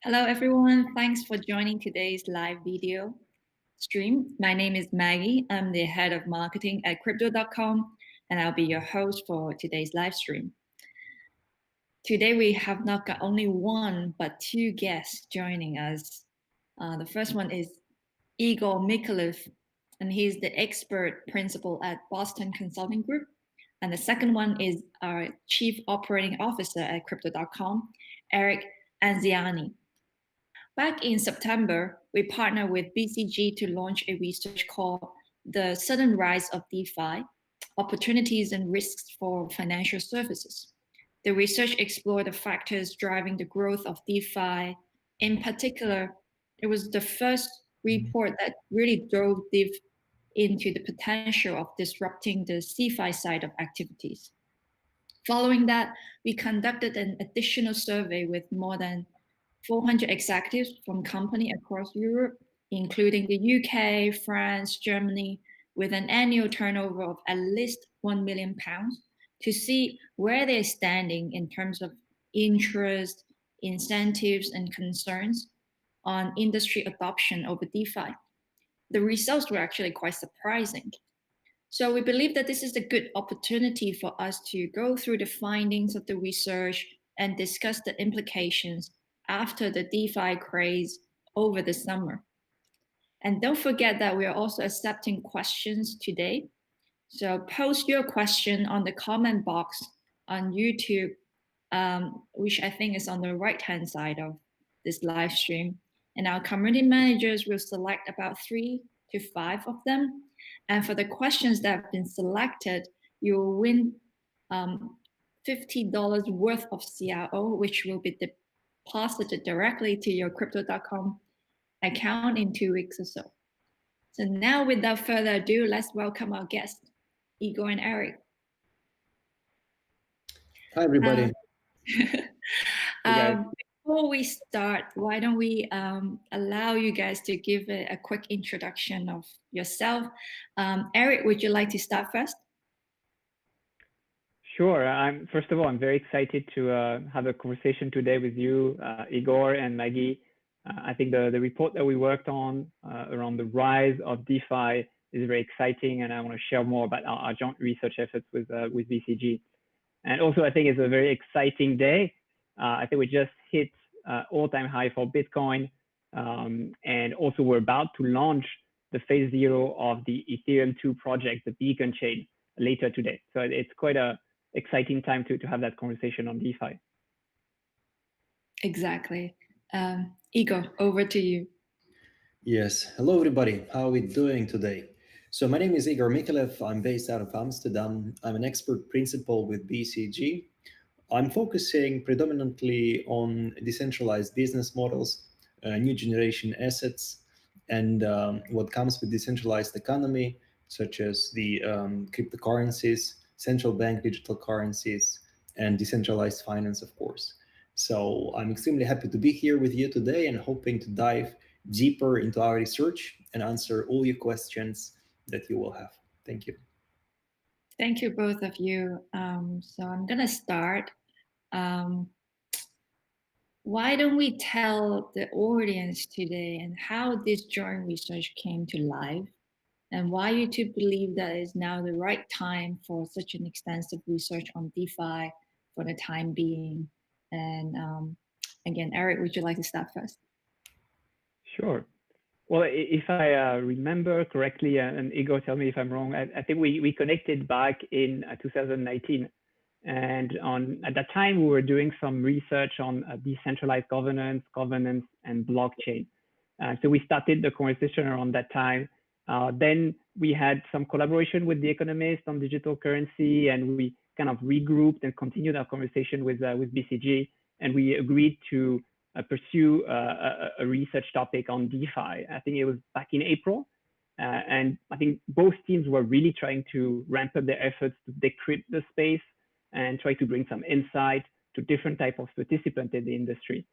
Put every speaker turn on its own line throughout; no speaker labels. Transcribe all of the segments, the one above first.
Hello, everyone. Thanks for joining today's live video stream. My name is Maggie. I'm the head of marketing at Crypto.com, and I'll be your host for today's live stream. Today, we have not got only one, but two guests joining us. The first one is Igor Mikhalev, and he's the expert principal at Boston Consulting Group. And the second one is our chief operating officer at Crypto.com, Eric Anziani. Back in September, we partnered with BCG to launch a research called The Sudden Rise of DeFi, Opportunities and Risks for Financial Services. The research explored the factors driving the growth of DeFi. In particular, it was the first report that really dove deep into the potential of disrupting the Cefi side of activities. Following that, we conducted an additional survey with more than 400 executives from companies across Europe, including the UK, France, Germany, with an annual turnover of at least £1 million, to see where they're standing in terms of interest, incentives, and concerns on industry adoption over DeFi. The results were actually quite surprising. So we believe that this is a good opportunity for us to go through the findings of the research and discuss the implications after the DeFi craze over the summer. And don't forget that we are also accepting questions today. So post your question on the comment box on YouTube, which I think is on the right-hand side of this live stream. And our community managers will select about 3 to 5 of them. And for the questions that have been selected, you will win $50 worth of CRO, which will be deposited directly to your Crypto.com account in 2 weeks or so. So now, without further ado, let's welcome our guests, Igor and Eric.
Hi, everybody.
Before we start, why don't we allow you guys to give a quick introduction of yourself. Eric, would you like to start first?
Sure. First of all, I'm very excited to have a conversation today with you, Igor and Maggie. I think the report that we worked on around the rise of DeFi is very exciting, and I want to share more about our joint research efforts with BCG. And also, I think it's a very exciting day. I think we just hit all-time high for Bitcoin, and also we're about to launch the phase 0 of the Ethereum 2 project, the Beacon chain, later today. So it's quite a exciting time to have that conversation on DeFi.
Exactly. Igor, over to you.
Yes. Hello, everybody. How are we doing today? So my name is Igor Mikhalev. I'm based out of Amsterdam. I'm an expert principal with BCG. I'm focusing predominantly on decentralized business models, new generation assets, and what comes with decentralized economy, such as the cryptocurrencies, central bank digital currencies, and decentralized finance, of course. So I'm extremely happy to be here with you today and hoping to dive deeper into our research and answer all your questions that you will have. Thank you.
Thank you, both of you. So I'm going to start. Why don't we tell the audience today and how this joint research came to life, and why you two believe that is now the right time for such an extensive research on DeFi for the time being. And again, Eric, would you like to start first?
Sure. Well, if I remember correctly, and Igor, tell me if I'm wrong, I think we connected back in 2019. And at that time, we were doing some research on decentralized governance, and blockchain. So we started the conversation around that time. Then we had some collaboration with The Economist on digital currency, and we kind of regrouped and continued our conversation with BCG, and we agreed to pursue a research topic on DeFi. I think it was back in April. And I think both teams were really trying to ramp up their efforts to decrypt the space and try to bring some insight to different types of participants in the industry.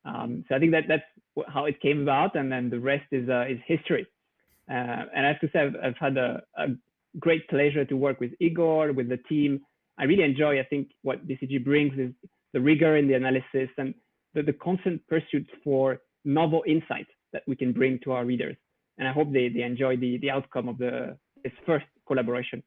So I think that's how it came about, and then the rest is history. And I have to say, I've had a great pleasure to work with Igor, with the team. I really enjoy, I think, what BCG brings is the rigor in the analysis and the constant pursuit for novel insights that we can bring to our readers. And I hope they enjoy the outcome of this first collaboration.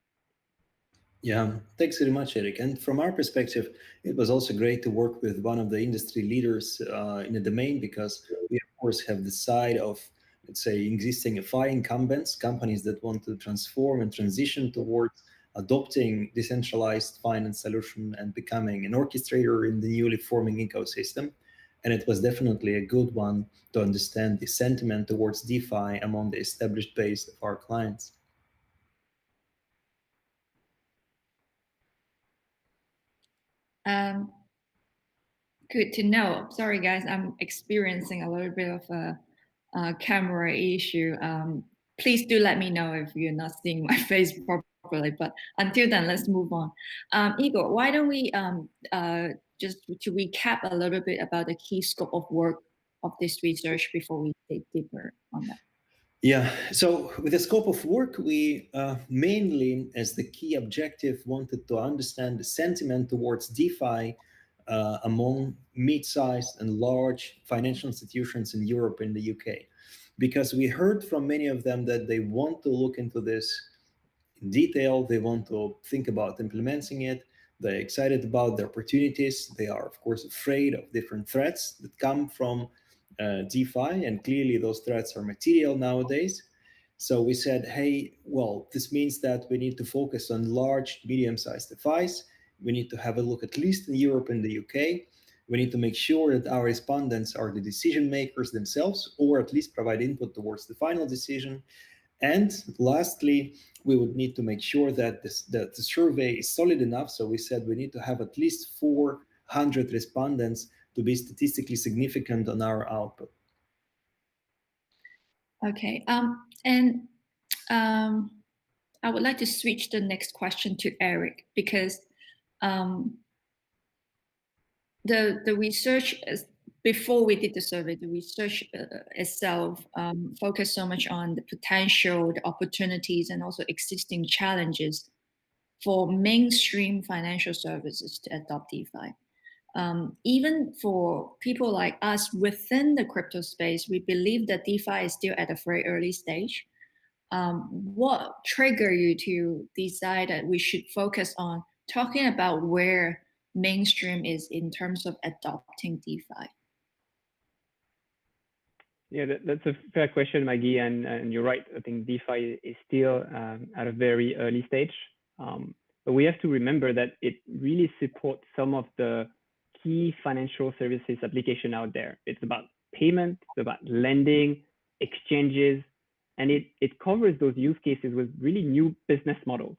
Yeah, thanks very much, Eric. And from our perspective, it was also great to work with one of the industry leaders in the domain, because we, of course, have the side of, let's say, existing FI incumbents, companies that want to transform and transition towards adopting decentralized finance solution and becoming an orchestrator in the newly forming ecosystem. And it was definitely a good one to understand the sentiment towards DeFi among the established base of our clients.
Good to know. Sorry, guys, I'm experiencing a little bit of a camera issue. Please do let me know if you're not seeing my face properly. But until then, let's move on. Igor, why don't we just to recap a little bit about the key scope of work of this research before we dig deeper on that?
Yeah, so with the scope of work, we mainly, as the key objective, wanted to understand the sentiment towards DeFi among mid-sized and large financial institutions in Europe and the UK. Because we heard from many of them that they want to look into this in detail, they want to think about implementing it, they're excited about the opportunities, they are, of course, afraid of different threats that come from DeFi, and clearly those threats are material nowadays. So we said, hey, well, this means that we need to focus on large, medium-sized DeFis. We need to have a look, at least in Europe and the UK. We need to make sure that our respondents are the decision makers themselves, or at least provide input towards the final decision. And lastly, we would need to make sure that the survey is solid enough. So we said we need to have at least 400 respondents to be statistically significant on our output.
Okay, I would like to switch the next question to Eric, because the research before we did the survey, the research itself focused so much on the potential, the opportunities, and also existing challenges for mainstream financial services to adopt DeFi. Even for people like us within the crypto space, we believe that DeFi is still at a very early stage. What triggered you to decide that we should focus on talking about where mainstream is in terms of adopting DeFi?
Yeah, that's a fair question, Maggie, and you're right. I think DeFi is still at a very early stage, but we have to remember that it really supports some of the key financial services application out there. It's about payment, it's about lending, exchanges, and it covers those use cases with really new business models.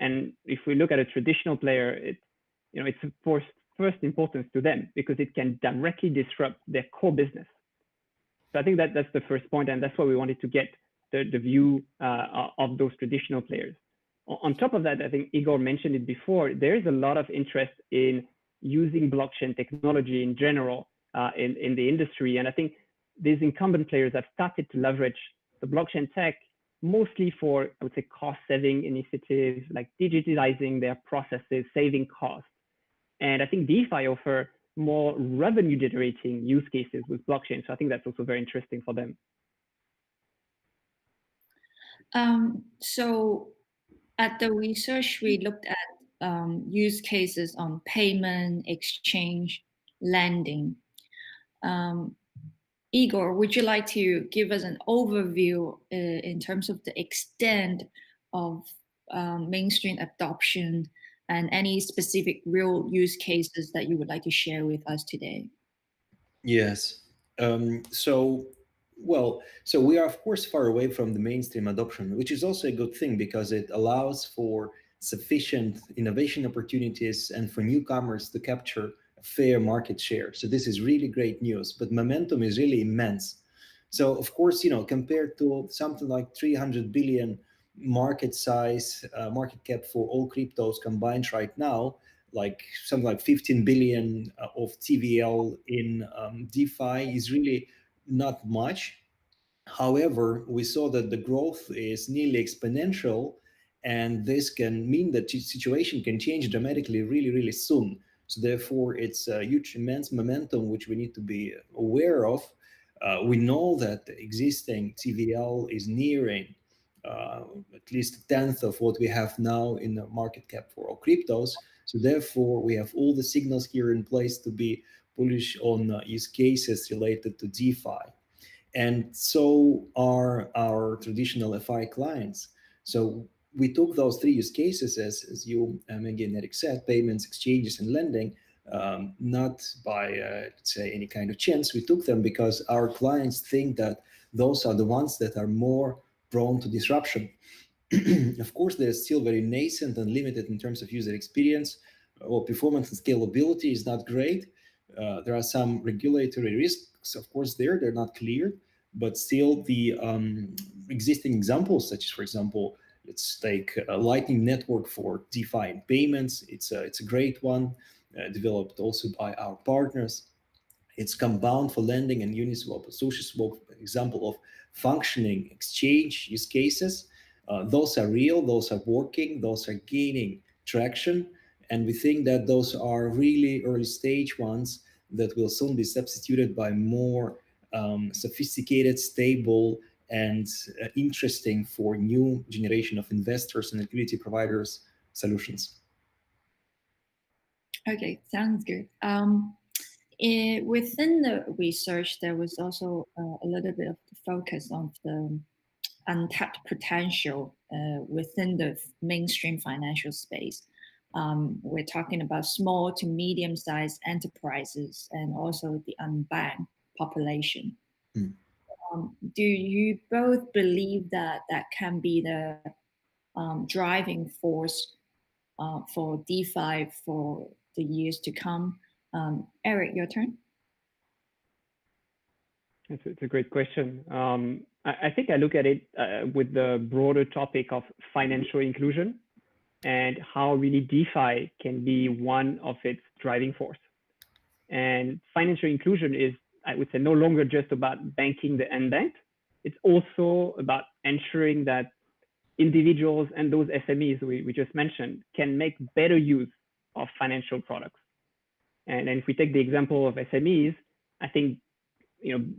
And if we look at a traditional player, it's of course first importance to them because it can directly disrupt their core business. So I think that's the first point, and that's why we wanted to get the view of those traditional players. On top of that, I think Igor mentioned it before, there is a lot of interest in using blockchain technology in general in the industry. And I think these incumbent players have started to leverage the blockchain tech mostly for, I would say, cost-saving initiatives, like digitalizing their processes, saving costs. And I think DeFi offer more revenue-generating use cases with blockchain. So I think that's also very interesting for them.
So at the research, we looked at use cases on payment, exchange, lending. Igor, would you like to give us an overview in terms of the extent of mainstream adoption and any specific real use cases that you would like to share with us today?
Yes. So we are of course far away from the mainstream adoption, which is also a good thing because it allows for sufficient innovation opportunities and for newcomers to capture a fair market share. So this is really great news, but momentum is really immense. So of course, compared to something like 300 billion market size, market cap for all cryptos combined right now, like something like 15 billion of TVL in DeFi is really not much. However, we saw that the growth is nearly exponential, and this can mean that the situation can change dramatically really, really soon. So therefore, it's a huge, immense momentum which we need to be aware of. We know that the existing TVL is nearing at least a tenth of what we have now in the market cap for all cryptos. So therefore, we have all the signals here in place to be bullish on use cases related to DeFi. And so are our traditional FI clients. So we took those three use cases, as you, Maggie and Eric said, payments, exchanges, and lending, not by, let's say, any kind of chance. We took them because our clients think that those are the ones that are more prone to disruption. Of course, they're still very nascent and limited in terms of user experience, or performance and scalability is not great. There are some regulatory risks, of course, they're not clear, but still the existing examples, such as, for example, let's take a Lightning Network for DeFi and payments. It's a great one, developed also by our partners. It's Compound for lending and Uniswap, SushiSwap, example of functioning exchange use cases. Those are real, those are working, those are gaining traction. And we think that those are really early stage ones that will soon be substituted by more sophisticated, stable, and interesting for new generation of investors and liquidity providers solutions.
Okay, sounds good. Within the research, there was also a little bit of focus on the untapped potential within the mainstream financial space. We're talking about small to medium-sized enterprises and also the unbanked population. Do you both believe that that can be the driving force for DeFi for the years to come? Eric, your turn.
It's a great question. I think I look at it with the broader topic of financial inclusion and how really DeFi can be one of its driving force. And financial inclusion is, I would say, no longer just about banking the unbanked. It's also about ensuring that individuals and those SMEs we just mentioned can make better use of financial products. And if we take the example of SMEs, I think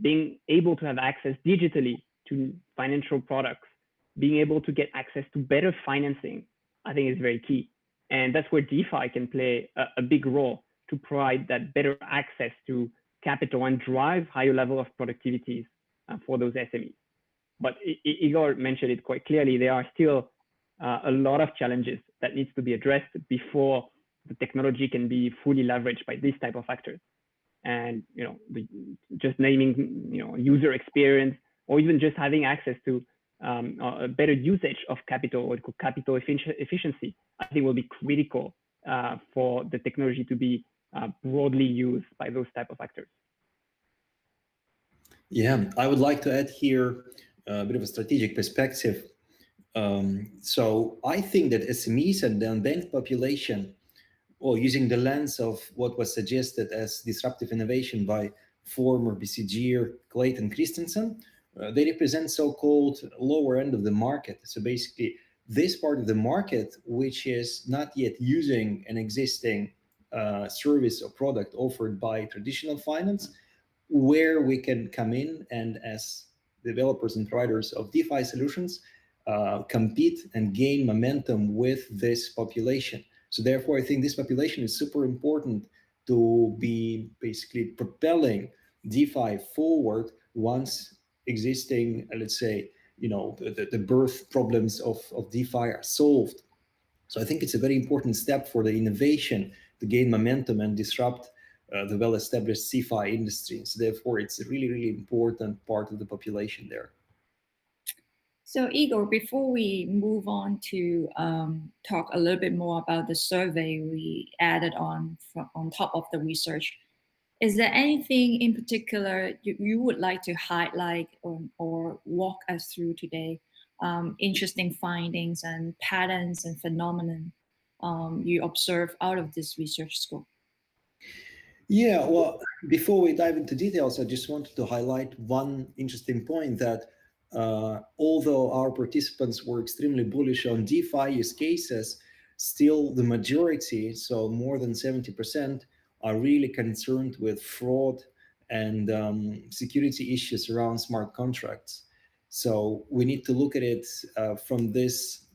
being able to have access digitally to financial products, being able to get access to better financing, I think is very key. And that's where DeFi can play a big role to provide that better access to capital and drive higher level of productivities for those SMEs. But Igor mentioned it quite clearly. There are still a lot of challenges that needs to be addressed before the technology can be fully leveraged by this type of actors. And just naming user experience, or even just having access to a better usage of capital, or capital efficiency, I think will be critical for the technology to be broadly used by those type of actors.
Yeah, I would like to add here a bit of a strategic perspective. So I think that SMEs and the unbanked population, or using the lens of what was suggested as disruptive innovation by former BCGer Clayton Christensen, they represent so-called lower end of the market. So basically, this part of the market, which is not yet using an existing service or product offered by traditional finance, where we can come in and as developers and providers of DeFi solutions, compete and gain momentum with this population. So therefore, I think this population is super important to be basically propelling DeFi forward once existing, let's say, the birth problems of DeFi are solved. So I think it's a very important step for the innovation to gain momentum and disrupt the well-established Cefi industry. So therefore, it's a really, really important part of the population there.
So Igor, before we move on to talk a little bit more about the survey we added on top of the research, is there anything in particular you would like to highlight or walk us through today? Interesting findings and patterns and phenomenon you observe out of this research scope?
Yeah, well, before we dive into details, I just wanted to highlight one interesting point that although our participants were extremely bullish on DeFi use cases, still the majority, so more than 70%, are really concerned with fraud and security issues around smart contracts. So we need to look at it from this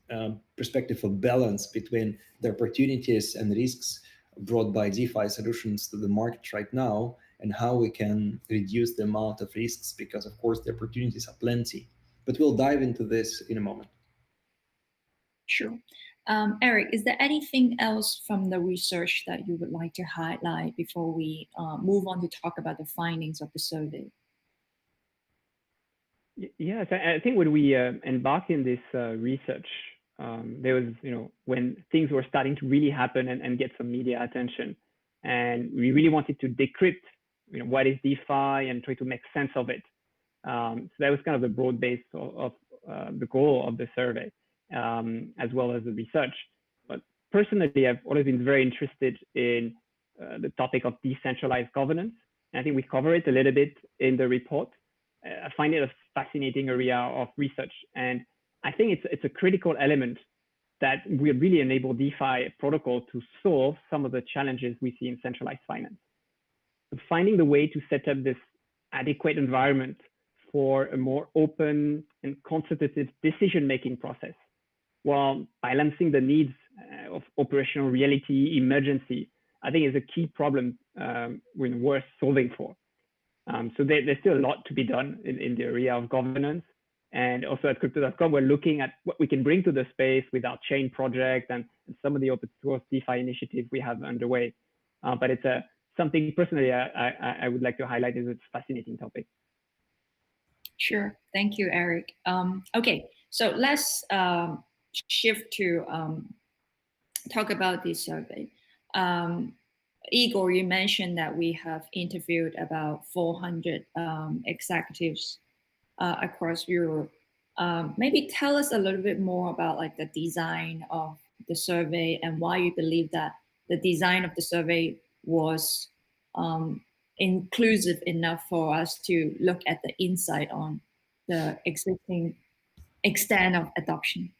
perspective of balance between the opportunities and risks brought by DeFi solutions to the market right now, and how we can reduce the amount of risks, because of course the opportunities are plenty. But we'll dive into this in a moment.
Sure. Eric, is there anything else from the research that you would like to highlight before we move on to talk about the findings of the survey?
Yes, I think when we embarked in this research, there was, when things were starting to really happen and get some media attention, and we really wanted to decrypt, what is DeFi and try to make sense of it. So that was kind of the broad base of the goal of the survey, as well as the research. But personally, I've always been very interested in the topic of decentralized governance. And I think we cover it a little bit in the report. I find it a fascinating area of research, and I think it's a critical element that will really enable DeFi protocol to solve some of the challenges we see in centralized finance. So finding the way to set up this adequate environment for a more open and consultative decision-making process, while balancing the needs of operational reality, emergency, I think is a key problem worth solving for. So there's still a lot to be done in the area of governance. And also at Crypto.com, we're looking at what we can bring to the space with our chain project and some of the open source DeFi initiatives we have underway. But it's something personally I would like to highlight as a fascinating topic.
Sure. Thank you, Eric. Okay, so let's shift to talk about this survey. Igor, you mentioned that we have interviewed about 400 executives across Europe. Maybe tell us a little bit more about like the design of the survey and why you believe that the design of the survey was inclusive enough for us to look at the insight on the existing extent of adoption.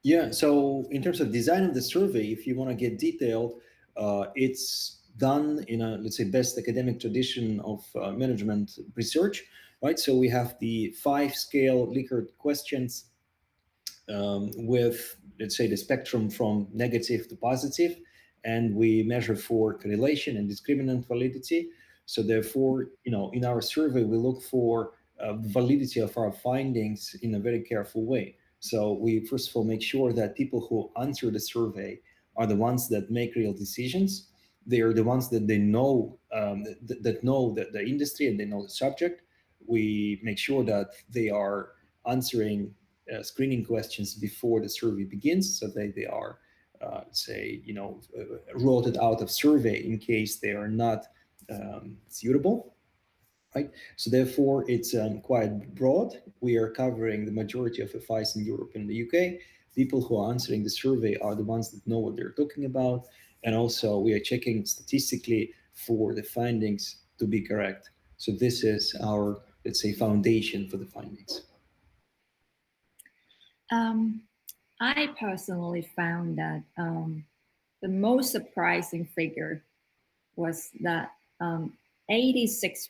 Yeah, so in terms of design of the survey, if you want to get detailed, it's done in a, let's say, best academic tradition of management research, right? So we have the 5-scale Likert questions with, let's say, the spectrum from negative to positive, and we measure for correlation and discriminant validity. So therefore, in our survey, we look for validity of our findings in a very careful way. So we first of all make sure that people who answer the survey are the ones that make real decisions. They are the ones that they know, that know the industry and they know the subject. We make sure that they are answering screening questions before the survey begins, so that they are, say, routed out of survey in case they are not suitable. Right. So therefore, it's quite broad. We are covering the majority of FIs in Europe and the UK. People who are answering the survey are the ones that know what they're talking about. And also, we are checking statistically for the findings to be correct. So this is our, let's say, foundation for the findings.
I personally found that the most surprising figure was that 86%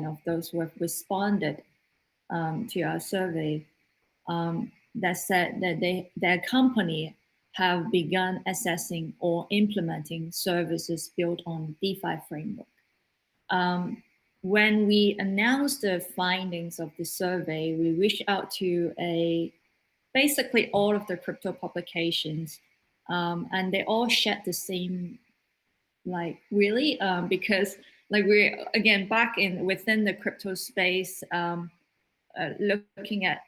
of those who have responded to our survey that said that their company have begun assessing or implementing services built on DeFi framework. When we announced the findings of the survey, we reached out to basically all of the crypto publications, and they all shared the same, like really, because like we're again back within the crypto space, looking at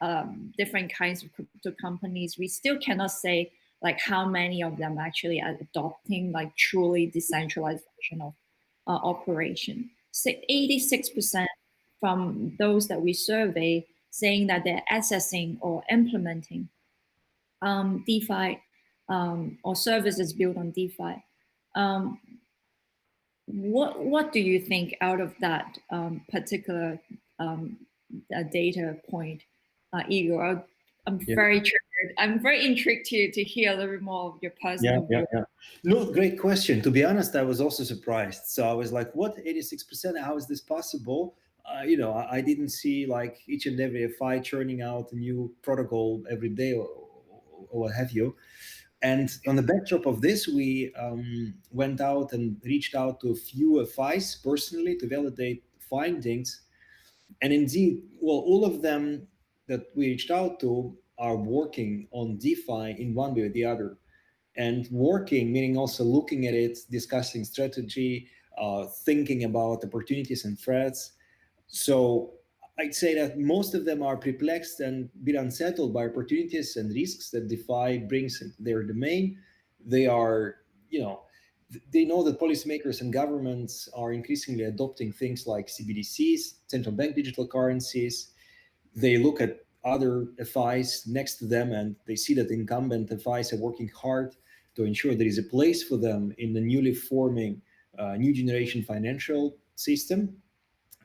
different kinds of crypto companies, we still cannot say like how many of them actually are adopting like truly decentralized version of operation. 86% from those that we survey saying that they're assessing or implementing DeFi or services built on DeFi. What do you think out of that particular data point, Igor? I'm very triggered. I'm very intrigued to hear a little bit more of your personal view.
No, great question. To be honest, I was also surprised. So I was like, what, 86%? How is this possible? I didn't see like each and every FI churning out a new protocol every day or what have you. And on the backdrop of this, we went out and reached out to a few FIs personally to validate findings. And indeed, well, all of them that we reached out to are working on DeFi in one way or the other. And working, meaning also looking at it, discussing strategy, thinking about opportunities and threats. So I'd say that most of them are perplexed and a bit unsettled by opportunities and risks that DeFi brings into their domain. They are, they know that policymakers and governments are increasingly adopting things like CBDCs, central bank digital currencies. They look at other FIs next to them and they see that incumbent FIs are working hard to ensure there is a place for them in the newly forming new generation financial system,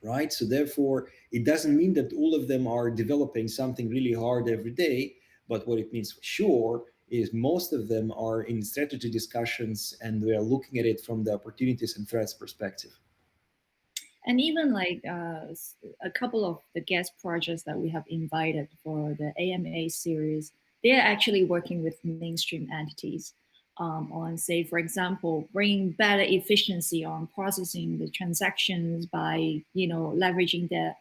right? So therefore, it doesn't mean that all of them are developing something really hard every day, but what it means for sure is most of them are in strategy discussions and we are looking at it from the opportunities and threats perspective.
And even like a couple of the guest projects that we have invited for the AMA series, they're actually working with mainstream entities on, say, for example, bringing better efficiency on processing the transactions by, leveraging the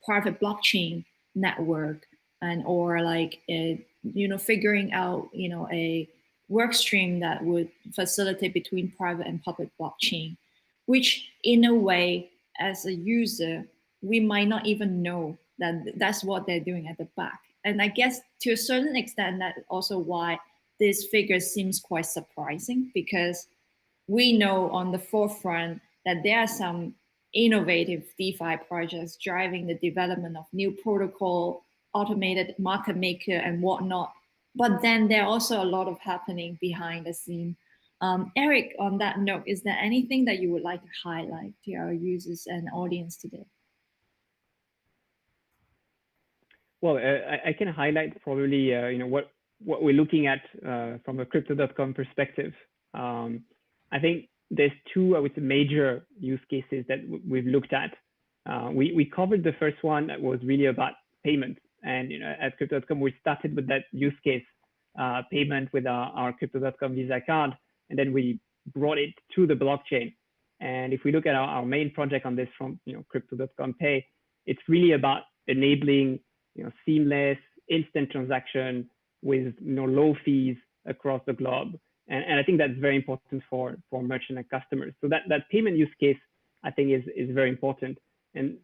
private blockchain network and or like, figuring out, a work stream that would facilitate between private and public blockchain, which in a way, as a user, we might not even know that that's what they're doing at the back. And I guess to a certain extent, that's also why this figure seems quite surprising, because we know on the forefront that there are some innovative DeFi projects driving the development of new protocol, automated market maker and whatnot. But then there are also a lot of happening behind the scene. Eric, on that note, is there anything that you would like to highlight to our users and audience today?
Well, I can highlight probably what we're looking at from a crypto.com perspective. I think there's two, I would say, major use cases that we've looked at. We covered the first one that was really about payment. And at crypto.com, we started with that use case, payment with our crypto.com Visa card, and then we brought it to the blockchain. And if we look at our main project on this from crypto.com Pay, it's really about enabling seamless, instant transaction with low fees across the globe. And I think that's very important for merchant and customers. So that payment use case, I think, is very important. And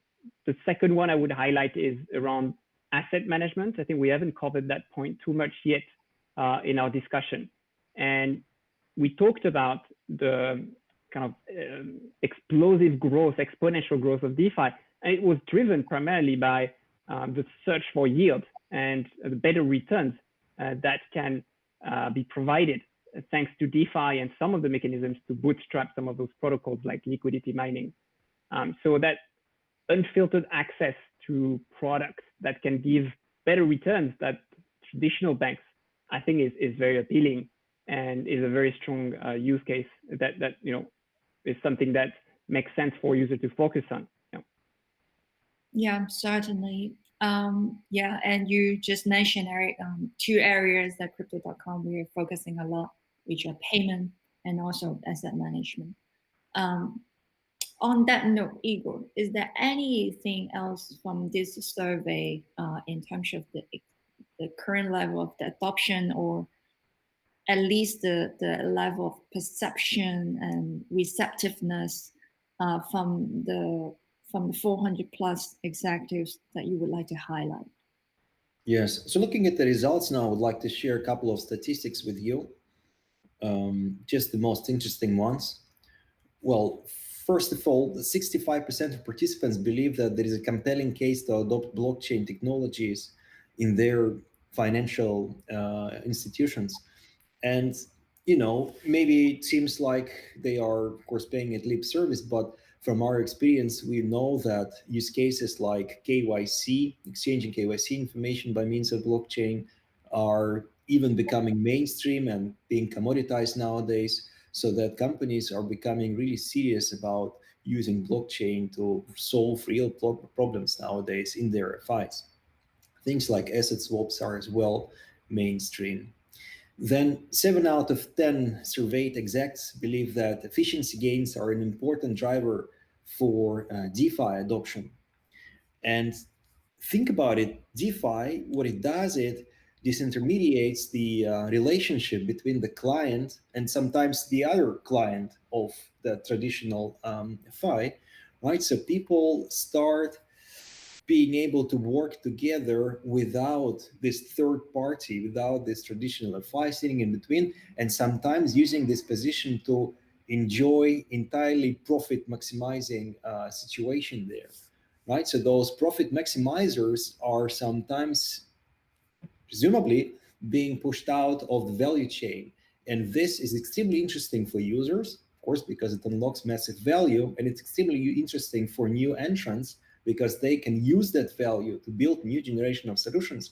the second one I would highlight is around asset management. I think we haven't covered that point too much yet in our discussion. And we talked about the kind of explosive growth, exponential growth of DeFi. And it was driven primarily by the search for yield and the better returns that can be provided thanks to DeFi and some of the mechanisms to bootstrap some of those protocols like liquidity mining. So that unfiltered access to products that can give better returns that traditional banks, I think is very appealing and is a very strong use case that is something that makes sense for users to focus on.
Yeah, certainly. Yeah, and you just mentioned, Eric, two areas that Crypto.com we are focusing a lot, which are payment and also asset management. On that note, Igor, is there anything else from this survey in terms of the current level of the adoption, or at least the level of perception and receptiveness from the 400 plus executives that you would like to highlight?
Yes. So looking at the results now, I would like to share a couple of statistics with you, just the most interesting ones. Well, first of all, 65% of participants believe that there is a compelling case to adopt blockchain technologies in their financial institutions. And, maybe it seems like they are, of course, paying it lip service, but from our experience, we know that use cases like KYC, exchanging KYC information by means of blockchain, are even becoming mainstream and being commoditized nowadays, so that companies are becoming really serious about using blockchain to solve real problems nowadays in their FIs. Things like asset swaps are as well mainstream. Then 7 out of 10 surveyed execs believe that efficiency gains are an important driver for DeFi adoption. And think about it, DeFi, what it does, it disintermediates the relationship between the client and sometimes the other client of the traditional FI, right? So people start being able to work together without this third party, without this traditional FI sitting in between, and sometimes using this position to enjoy entirely profit maximizing situation there, right? So those profit maximizers are sometimes presumably being pushed out of the value chain. And this is extremely interesting for users, of course, because it unlocks massive value, and it's extremely interesting for new entrants because they can use that value to build new generation of solutions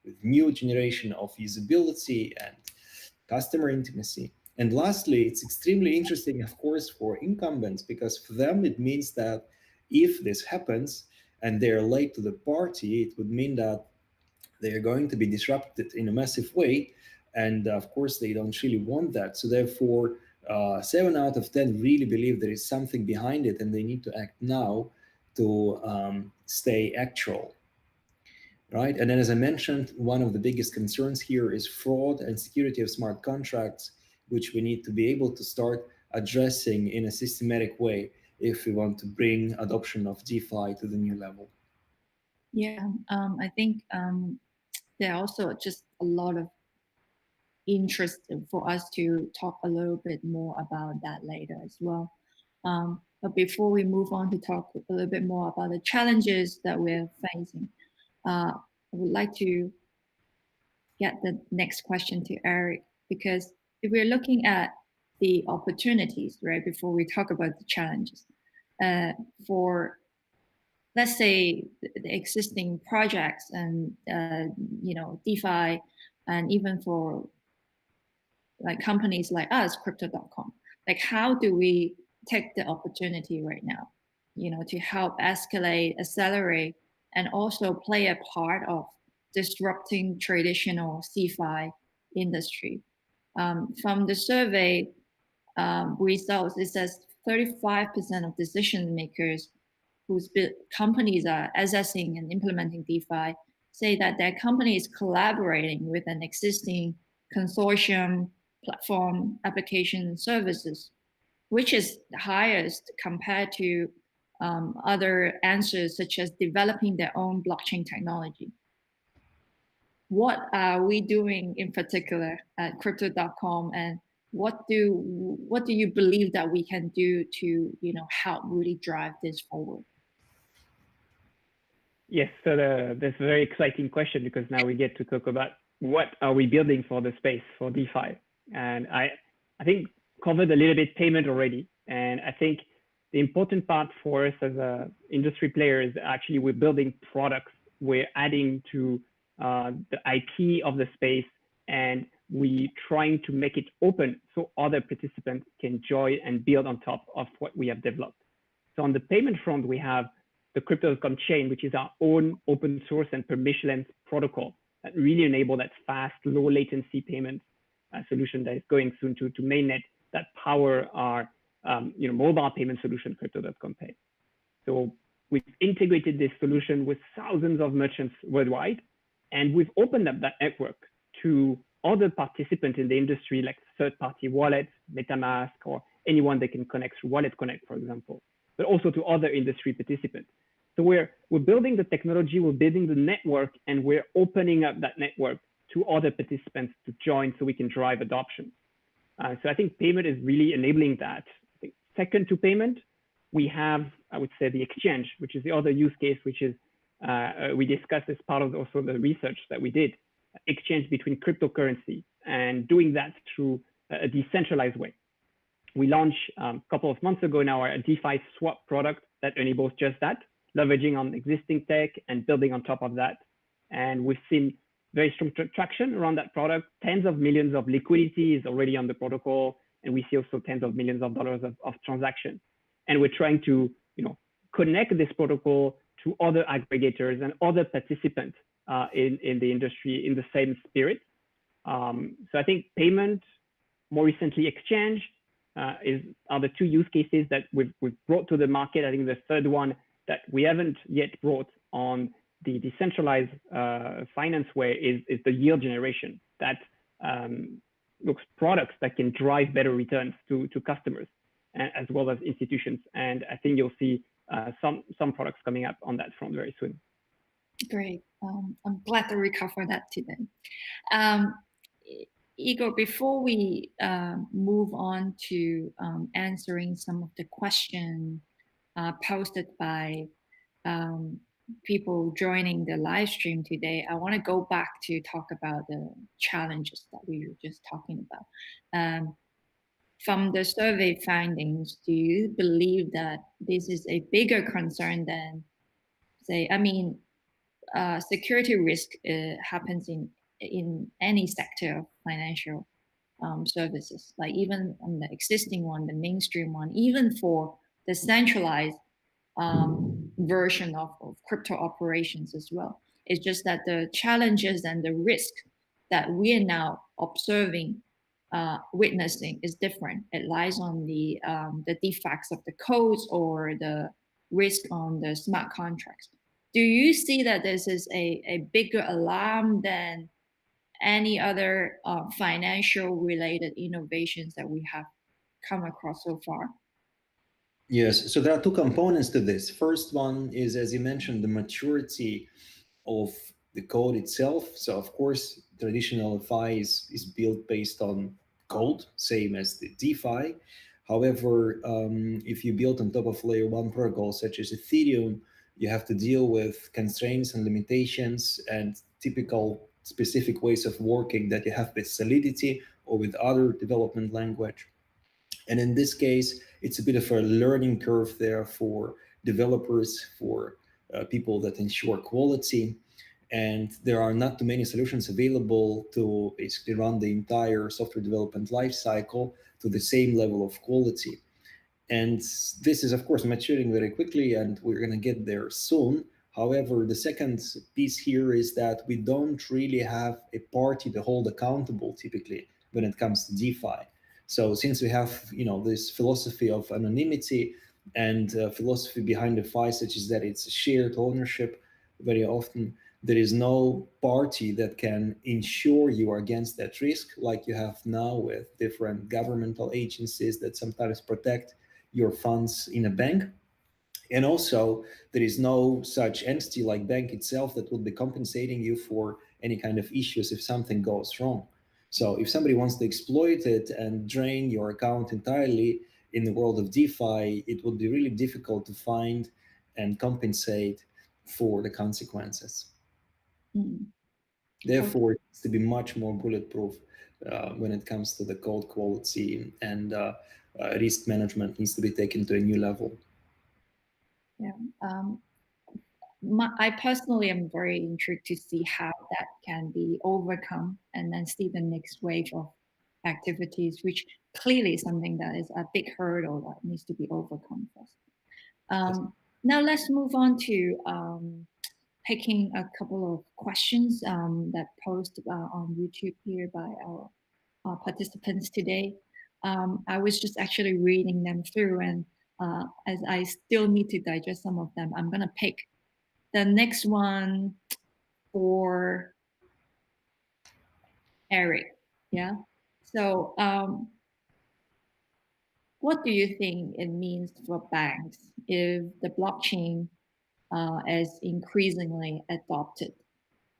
with new generation of usability and customer intimacy. And lastly, it's extremely interesting, of course, for incumbents, because for them it means that if this happens and they're late to the party, it would mean that they are going to be disrupted in a massive way. And of course, they don't really want that. So therefore, 7 out of 10 really believe there is something behind it and they need to act now to stay actual. Right. And then, as I mentioned, one of the biggest concerns here is fraud and security of smart contracts, which we need to be able to start addressing in a systematic way if we want to bring adoption of DeFi to the new level.
Yeah, I think there are also just a lot of interest for us to talk a little bit more about that later as well. But before we move on to talk a little bit more about the challenges that we're facing, I would like to get the next question to Eric, because if we're looking at the opportunities, right, before we talk about the challenges, for, let's say, the existing projects and DeFi, and even for like companies like us, Crypto.com, like how do we take the opportunity right now, to help escalate, accelerate, and also play a part of disrupting traditional CeFi industry? From the survey results, it says 35% of decision makers whose companies are assessing and implementing DeFi say that their company is collaborating with an existing consortium, platform, application, services, which is the highest compared to other answers such as developing their own blockchain technology. What are we doing in particular at Crypto.com, and what do you believe that we can do to help really drive this forward?
Yes, so that's a very exciting question, because now we get to talk about what are we building for the space for DeFi. And I think covered a little bit payment already. And I think the important part for us as a industry player is actually we're building products. We're adding to the IP of the space, and we trying to make it open so other participants can join and build on top of what we have developed. So on the payment front, we have the Crypto.com chain, which is our own open source and permissionless protocol that really enable that fast, low latency payment solution that is going soon to mainnet that power our mobile payment solution, Crypto.com Pay. So we've integrated this solution with thousands of merchants worldwide, and we've opened up that network to other participants in the industry, like third-party wallets, MetaMask, or anyone that can connect through Wallet Connect, for example, but also to other industry participants. So we're building the technology, we're building the network, and we're opening up that network to other participants to join so we can drive adoption. So I think payment is really enabling that. I think second to payment, we have, I would say, the exchange, which is the other use case, which is we discussed as part of also the research that we did, exchange between cryptocurrency, and doing that through a decentralized way. We launched a couple of months ago now a DeFi swap product that enables just that, leveraging on existing tech and building on top of that. And we've seen very strong traction around that product. Tens of millions of liquidity is already on the protocol, and we see also tens of millions of dollars of transactions. And we're trying to connect this protocol to other aggregators and other participants in the industry in the same spirit. So I think payment, more recently exchange, are the two use cases that we've brought to the market. I think the third one that we haven't yet brought on the decentralized finance way is the yield generation. That looks products that can drive better returns to customers as well as institutions. And I think you'll see some products coming up on that front very soon.
Great. I'm glad that we covered that today. Igor, before we move on to answering some of the questions posted by people joining the live stream today, I want to go back to talk about the challenges that we were just talking about. From the survey findings, do you believe that this is a bigger concern than, say, security risk happens in any sector of financial services, like even on the existing one, the mainstream one, even for the centralized version of crypto operations as well. It's just that the challenges and the risk that we are now observing, witnessing is different. It lies on the defects of the codes or the risk on the smart contracts. Do you see that this is a bigger alarm than any other financial related innovations that we have come across so far?
Yes, so there are two components to this. First one is, as you mentioned, the maturity of the code itself. So of course, traditional FI is built based on code, same as the DeFi. However, if you build on top of layer one protocols such as Ethereum, you have to deal with constraints and limitations and typical specific ways of working that you have with Solidity or with other development language. And in this case, it's a bit of a learning curve there for developers, for people that ensure quality. And there are not too many solutions available to basically run the entire software development lifecycle to the same level of quality. And this is, of course, maturing very quickly, and we're going to get there soon. However, the second piece here is that we don't really have a party to hold accountable typically when it comes to DeFi. So since we have, this philosophy of anonymity and philosophy behind DeFi, such as that it's shared ownership, very often there is no party that can ensure you are against that risk, like you have now with different governmental agencies that sometimes protect your funds in a bank. And also, there is no such entity like bank itself that would be compensating you for any kind of issues if something goes wrong. So if somebody wants to exploit it and drain your account entirely in the world of DeFi, it would be really difficult to find and compensate for the consequences.
Mm.
Therefore, it needs to be much more bulletproof when it comes to the code quality and risk management needs to be taken to a new level.
Yeah. I personally am very intrigued to see how that can be overcome and then see the next wave of activities, which clearly is something that is a big hurdle that needs to be overcome first. Now let's move on to picking a couple of questions that posted on YouTube here by our participants today. I was just actually reading them through, and as I still need to digest some of them, I'm gonna pick the next one for Eric. Yeah. So what do you think it means for banks if the blockchain is increasingly adopted?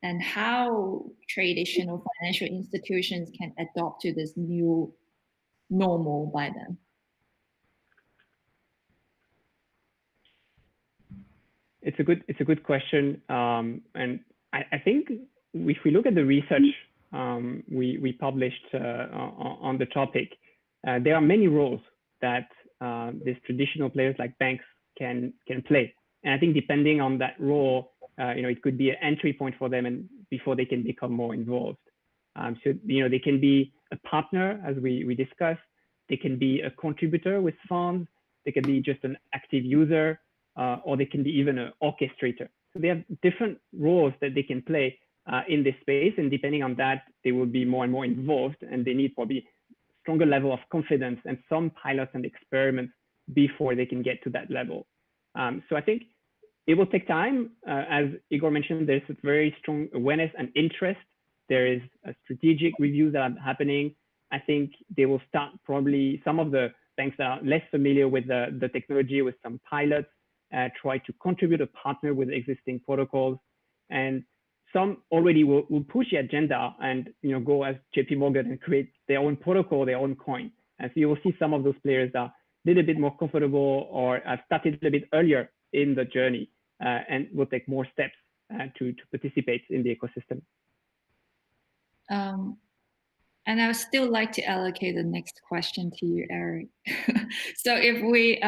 And how traditional financial institutions can adopt to this new normal by then?
It's a good question, and I think if we look at the research we published on the topic, there are many roles that these traditional players like banks can play, and I think depending on that role, it could be an entry point for them, and before they can become more involved. So they can be a partner, as we discussed. They can be a contributor with funds. They can be just an active user. Or they can be even an orchestrator. So they have different roles that they can play in this space, and depending on that, they will be more and more involved, and they need probably stronger level of confidence and some pilots and experiments before they can get to that level. So I think it will take time. As Igor mentioned, there's a very strong awareness and interest. There is a strategic reviews that are happening. I think they will start probably some of the banks that are less familiar with the technology with some pilots, try to contribute a partner with existing protocols, and some already will push the agenda and go as JP Morgan and create their own protocol, their own coin. And so you will see some of those players that are a little bit more comfortable or have started a little bit earlier in the journey and will take more steps to participate in the ecosystem.
And I would still like to allocate the next question to you, Eric. So if we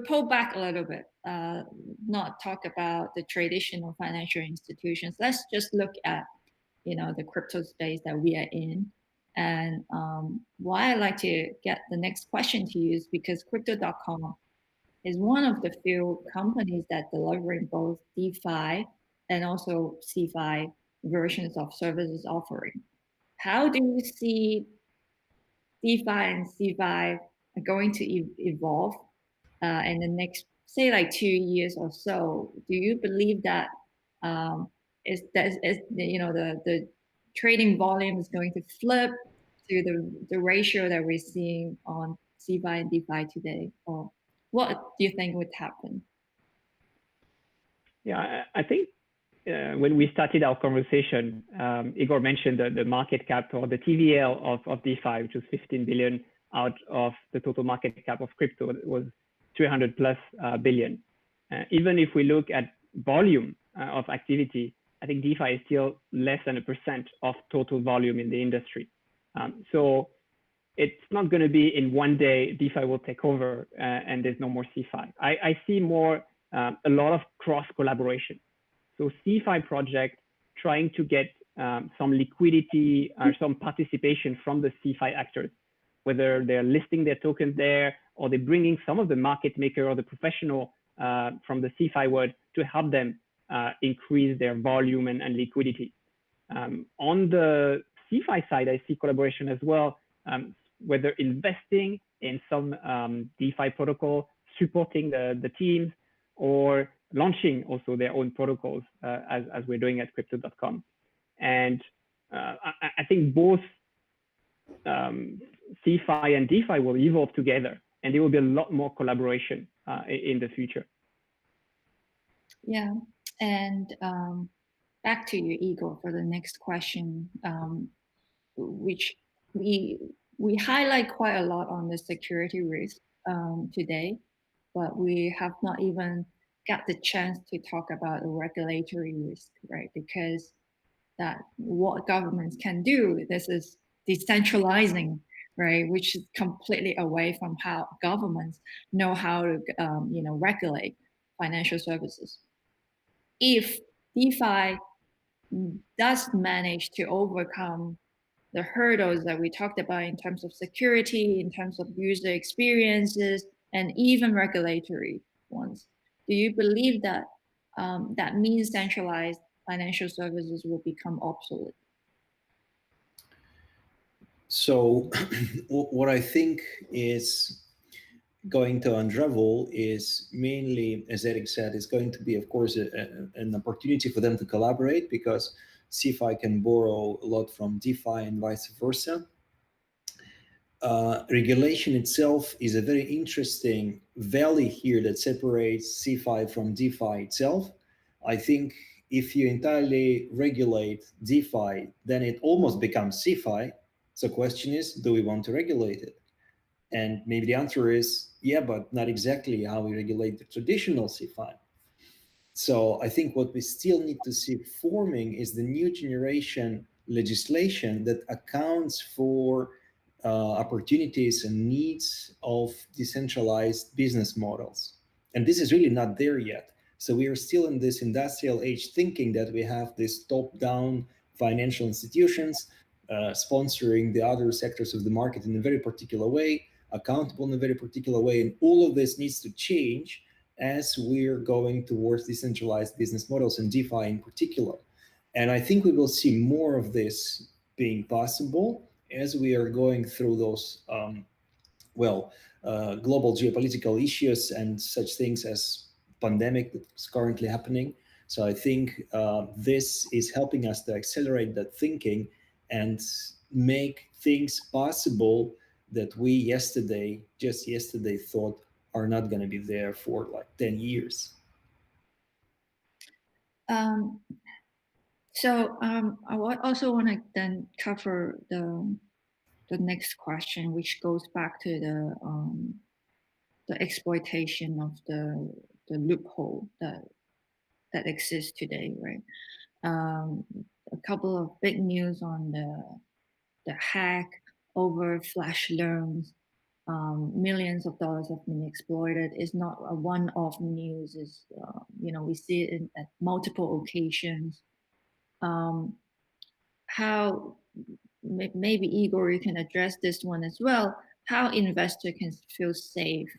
pull back a little bit, not talk about the traditional financial institutions. Let's just look at, the crypto space that we are in. And why I like to get the next question to you is because Crypto.com is one of the few companies that delivering both DeFi and also Cefi versions of services offering. How do you see DeFi and Cefi are going to evolve in the next, say, like 2 years or so? Do you believe that the trading volume is going to flip to the ratio that we're seeing on Cefi and DeFi today, or what do you think would happen?
Yeah, I think when we started our conversation, Igor mentioned the market cap or the TVL of DeFi, which was 15 billion out of the total market cap of crypto. It was 300 plus billion. Even if we look at volume of activity, I think DeFi is still less than 1% of total volume in the industry. So it's not going to be in one day DeFi will take over and there's no more Cefi. I see more a lot of cross collaboration. So Cefi project trying to get some liquidity or some participation from the Cefi actors, whether they're listing their tokens there or they're bringing some of the market maker or the professional from the Cefi world to help them increase their volume and liquidity. On the Cefi side, I see collaboration as well, whether investing in some DeFi protocol, supporting the teams, or launching also their own protocols as we're doing at Crypto.com. And I think both Cefi and DeFi will evolve together, and there will be a lot more collaboration in the future.
Yeah, and back to you, Igor, for the next question, which we highlight quite a lot on the security risk today, but we have not even got the chance to talk about the regulatory risk, right? Because that what governments can do, this is decentralizing right? Which is completely away from how governments know how to, regulate financial services. If DeFi does manage to overcome the hurdles that we talked about in terms of security, in terms of user experiences, and even regulatory ones, do you believe that that means centralized financial services will become obsolete?
So, what I think is going to unravel is mainly, as Eric said, is going to be, of course, an opportunity for them to collaborate, because Cefi can borrow a lot from DeFi and vice versa. Regulation itself is a very interesting valley here that separates Cefi from DeFi itself. I think if you entirely regulate DeFi, then it almost becomes Cefi. So, question is, do we want to regulate it? And maybe the answer is, yeah, but not exactly how we regulate the traditional CFI. So I think what we still need to see forming is the new generation legislation that accounts for opportunities and needs of decentralized business models. And this is really not there yet. So we are still in this industrial age thinking that we have this top-down financial institutions sponsoring the other sectors of the market in a very particular way, accountable in a very particular way. And all of this needs to change as we're going towards decentralized business models and DeFi in particular. And I think we will see more of this being possible as we are going through those, global geopolitical issues and such things as pandemic that's currently happening. So I think this is helping us to accelerate that thinking and make things possible that we just yesterday thought are not going to be there for like 10 years.
I also want to then cover the next question, which goes back to the exploitation of the loophole that exists today, right? A couple of big news on the hack over flash loans. Millions of dollars have been exploited. It's not a one-off news. It's we see it at multiple occasions. How maybe Igor, you can address this one as well. How investor can feel safe,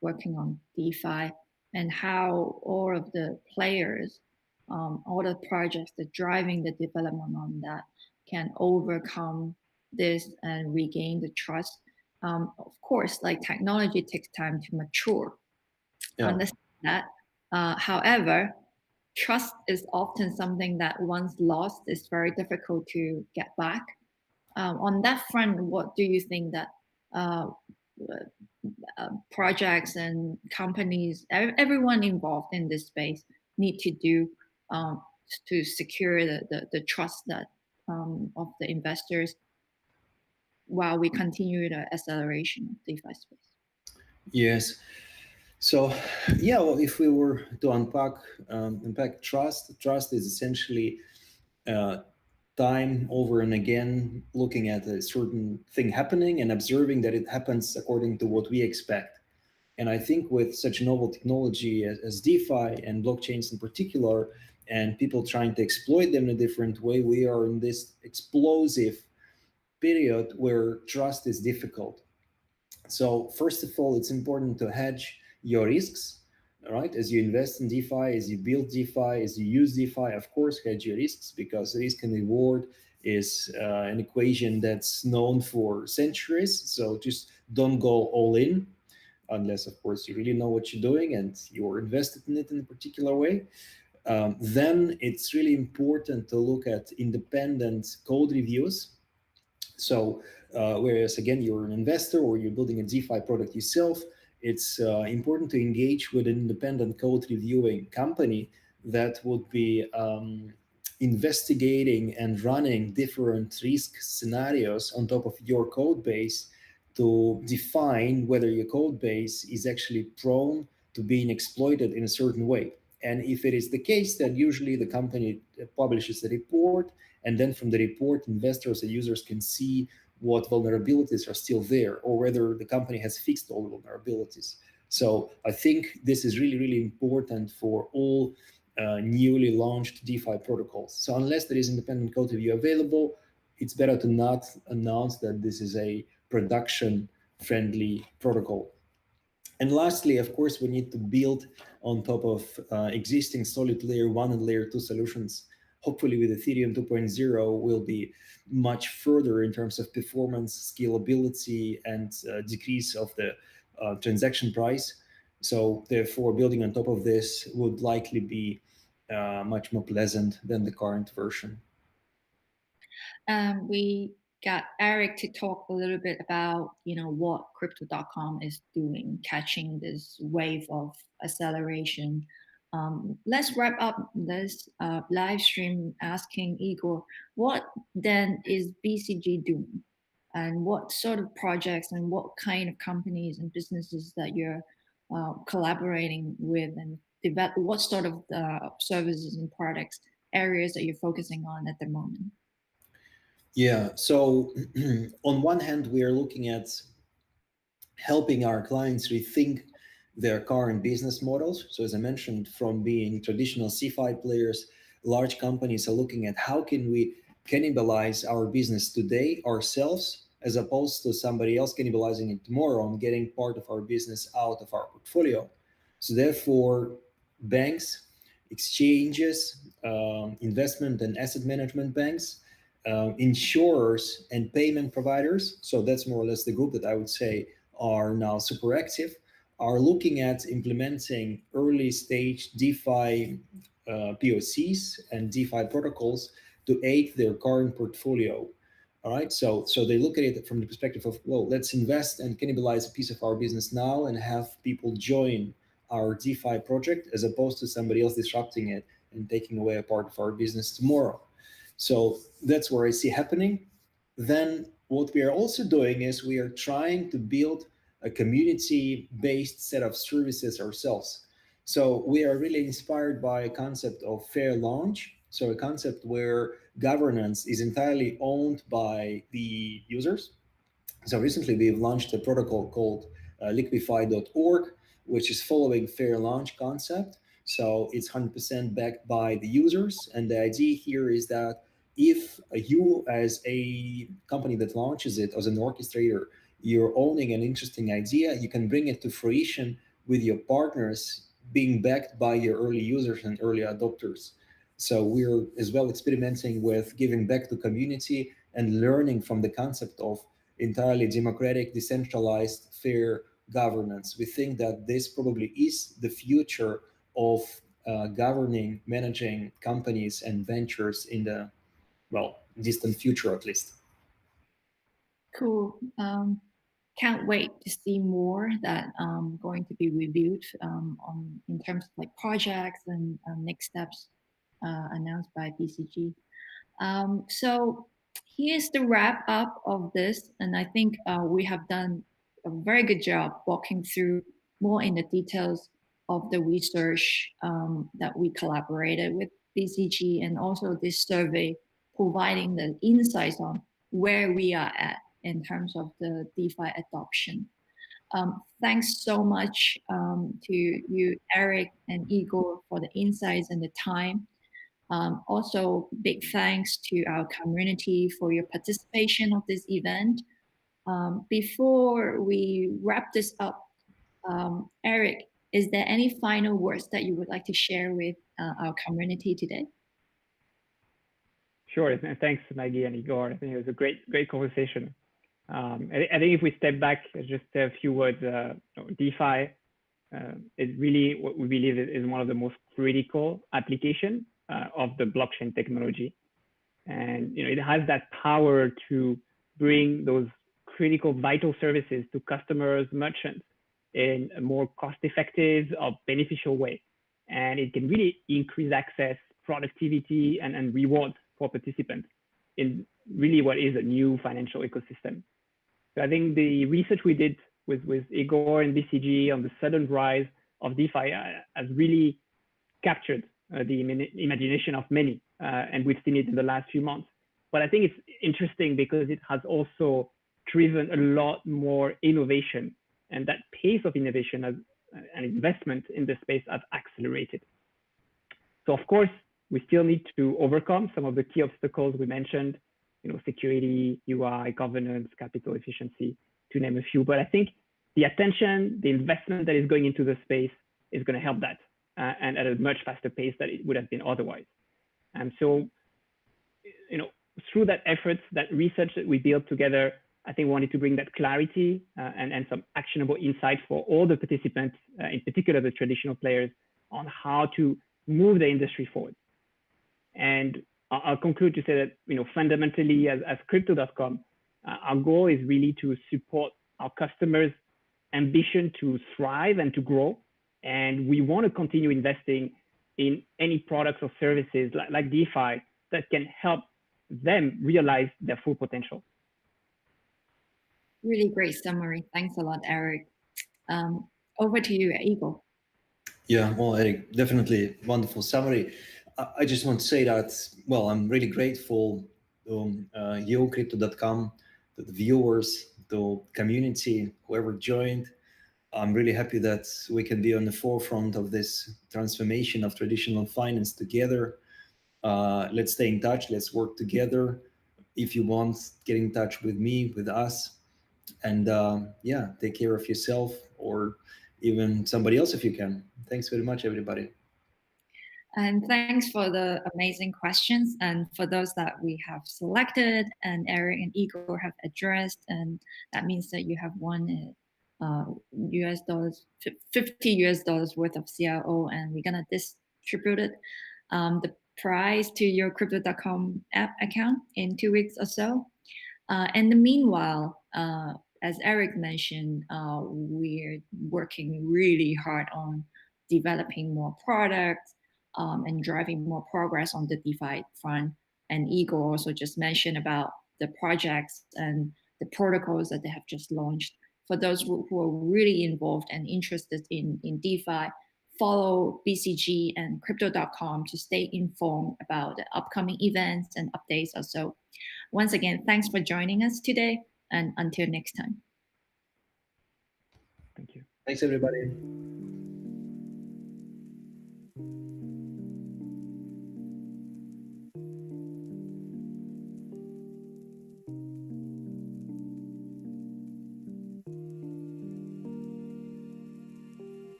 working on DeFi, and how all of the players, all the projects that driving the development on that can overcome this and regain the trust. Of course, like technology takes time to mature.
Yeah.
Understand that. However, trust is often something that once lost is very difficult to get back. On that front, what do you think that projects and companies, everyone involved in this space, need to do to secure the trust that of the investors while we continue the acceleration of DeFi space?
Yes. So, yeah, well, if we were to unpack trust is essentially time over and again looking at a certain thing happening and observing that it happens according to what we expect. And I think with such novel technology as DeFi and blockchains in particular, and people trying to exploit them in a different way, we are in this explosive period where trust is difficult. So first of all, it's important to hedge your risks, right? As you invest in DeFi, as you build DeFi, as you use DeFi, of course, hedge your risks, because risk and reward is an equation that's known for centuries. So just don't go all in, unless, of course, you really know what you're doing and you're invested in it in a particular way. Then it's really important to look at independent code reviews. So whereas, again, you're an investor or you're building a DeFi product yourself, it's important to engage with an independent code reviewing company that would be investigating and running different risk scenarios on top of your code base to define whether your code base is actually prone to being exploited in a certain way. And if it is the case, then usually the company publishes a report, and then from the report, investors and users can see what vulnerabilities are still there, or whether the company has fixed all the vulnerabilities. So I think this is really, really important for all newly launched DeFi protocols. So unless there is independent code review available, it's better to not announce that this is a production-friendly protocol. And lastly, of course, we need to build on top of existing solid layer 1 and layer 2 solutions. Hopefully with Ethereum 2.0, we'll be much further in terms of performance, scalability, and decrease of the transaction price. So therefore, building on top of this would likely be much more pleasant than the current version.
We got Eric to talk a little bit about, what Crypto.com is doing, catching this wave of acceleration. Let's wrap up this live stream asking Igor, what then is BCG doing? And what sort of projects and what kind of companies and businesses that you're collaborating with, and develop, what sort of services and products areas that you're focusing on at the moment?
Yeah, so on one hand, we are looking at helping our clients rethink their current business models. So as I mentioned, from being traditional Cefi players, large companies are looking at how can we cannibalize our business today ourselves, as opposed to somebody else cannibalizing it tomorrow and getting part of our business out of our portfolio. So therefore, banks, exchanges, investment and asset management banks, insurers, and payment providers, so that's more or less the group that I would say are now super active, are looking at implementing early stage DeFi POCs and DeFi protocols to aid their current portfolio. All right, so they look at it from the perspective of, well, let's invest and cannibalize a piece of our business now and have people join our DeFi project, as opposed to somebody else disrupting it and taking away a part of our business tomorrow. So that's where I see happening. Then what we are also doing is we are trying to build a community-based set of services ourselves. So we are really inspired by a concept of fair launch. So a concept where governance is entirely owned by the users. So recently we've launched a protocol called liquify.org, which is following fair launch concept. So it's 100% backed by the users. And the idea here is that if you, as a company that launches it, as an orchestrator, you're owning an interesting idea, you can bring it to fruition with your partners being backed by your early users and early adopters. So we're as well experimenting with giving back to community and learning from the concept of entirely democratic, decentralized, fair governance. We think that this probably is the future of governing, managing companies and ventures in the, well, distant future at least.
Cool. Can't wait to see more that going to be reviewed on in terms of like projects and next steps announced by BCG. So here's the wrap up of this, and I think we have done a very good job walking through more in the details of the research that we collaborated with BCG, and also this survey providing the insights on where we are at in terms of the DeFi adoption. Thanks so much to you, Eric and Igor, for the insights and the time. Also, big thanks to our community for your participation of this event. Before we wrap this up, Eric, is there any final words that you would like to share with our community today?
Sure, and thanks Maggie and Igor. I think it was a great conversation. I think if we step back, just a few words, DeFi is really what we believe is one of the most critical applications of the blockchain technology. And it has that power to bring those critical vital services to customers, merchants in a more cost-effective or beneficial way. And it can really increase access, productivity, and rewards for participants in really what is a new financial ecosystem. So I think the research we did with Igor and BCG on the sudden rise of DeFi has really captured the imagination of many, and we've seen it in the last few months. But I think it's interesting because it has also driven a lot more innovation, and that pace of innovation and investment in the space have accelerated. So of course, we still need to overcome some of the key obstacles we mentioned, security, UI, governance, capital efficiency, to name a few. But I think the attention, the investment that is going into the space is going to help that, and at a much faster pace than it would have been otherwise. And so, through that efforts, that research that we built together, I think we wanted to bring that clarity and some actionable insights for all the participants, in particular the traditional players, on how to move the industry forward. And I'll conclude to say that, fundamentally, as Crypto.com, our goal is really to support our customers' ambition to thrive and to grow. And we want to continue investing in any products or services like DeFi that can help them realize their full potential.
Really great summary. Thanks a lot, Eric. Over to you, Igor.
Yeah, well, Eric, definitely wonderful summary. I just want to say that, well, I'm really grateful to you, Crypto.com, to the viewers, the community, whoever joined. I'm really happy that we can be on the forefront of this transformation of traditional finance together. Let's stay in touch. Let's work together. If you want, get in touch with me, with us. And yeah, take care of yourself or even somebody else if you can. Thanks very much, everybody.
And thanks for the amazing questions, and for those that we have selected and Eric and Igor have addressed, and that means that you have won US dollars, $50 worth of COO, and we're gonna distribute it, the prize to your Crypto.com app account in 2 weeks or so. And the meanwhile, as Eric mentioned, we're working really hard on developing more products, and driving more progress on the DeFi front. And Igor also just mentioned about the projects and the protocols that they have just launched. For those who are really involved and interested in DeFi, follow BCG and Crypto.com to stay informed about the upcoming events and updates also. Once again, thanks for joining us today, and until next time.
Thank you.
Thanks, everybody.